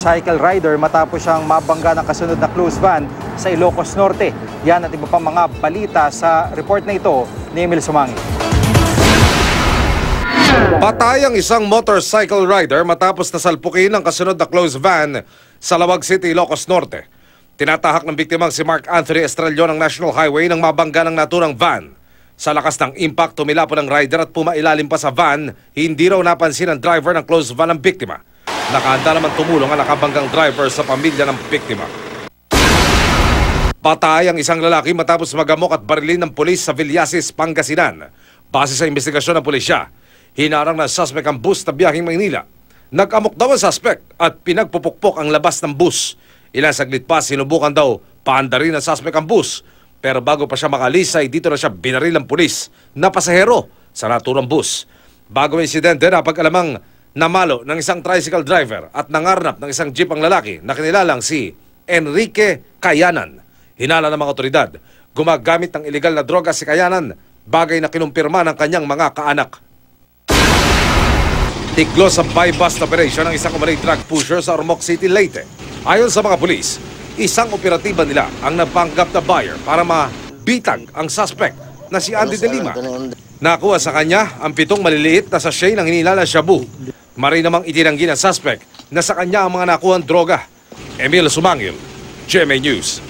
motorcycle rider matapos siyang mabangga ng kasunod na closed van sa Ilocos Norte. Yan at iba pang mga balita sa report na ito ni Emil Sumangi. Patay ang isang motorcycle rider matapos nasalpukin ang kasunod na closed van sa Lawag City, Ilocos Norte. Tinatahak ng biktimang si Mark Anthony Estrellon ng National Highway nang mabangga ng naturang van. Sa lakas ng impact, tumilapon ang rider at pumailalim pa sa van. Hindi raw napansin ang driver ng closed van ng biktima. Nakahanda naman tumulong ang nakabanggang driver sa pamilya ng biktima. Patay ang isang lalaki matapos magamok at barilin ng pulis sa Villasis, Pangasinan. Base sa investigasyon ng pulisya, hinarang ng suspect ang bus na biyaheng Maynila. Nag-amok daw ang suspect at pinagpupukpok ang labas ng bus. Ilang saglit pa, sinubukan daw paandarin ng suspect ang bus. Pero bago pa siya makalisay, dito na siya binaril ng pulis na pasahero sa naturang bus. Bago ang insidente, napag-alamang namalo ng isang tricycle driver at nangarnap ng isang jeep ang lalaki na kinilalang si Enrique Cayanan. Hinala ng mga otoridad, gumagamit ng illegal na droga si Cayanan, bagay na kinumpirma ng kanyang mga kaanak. Tiklo sa buy-bust operation ng isang umanay drug pusher sa Ormoc City, Leyte. Ayon sa mga pulis, isang operatiba nila ang napanggap na buyer para mabitag ang suspect na si Andy De Lima. Nakuha sa kanya ang 7 maliliit na sachet ng hinilala shabu. Maray namang itinanggi ng suspect na sa kanya ang mga nakuhang droga. Emil Sumangil, GMA News.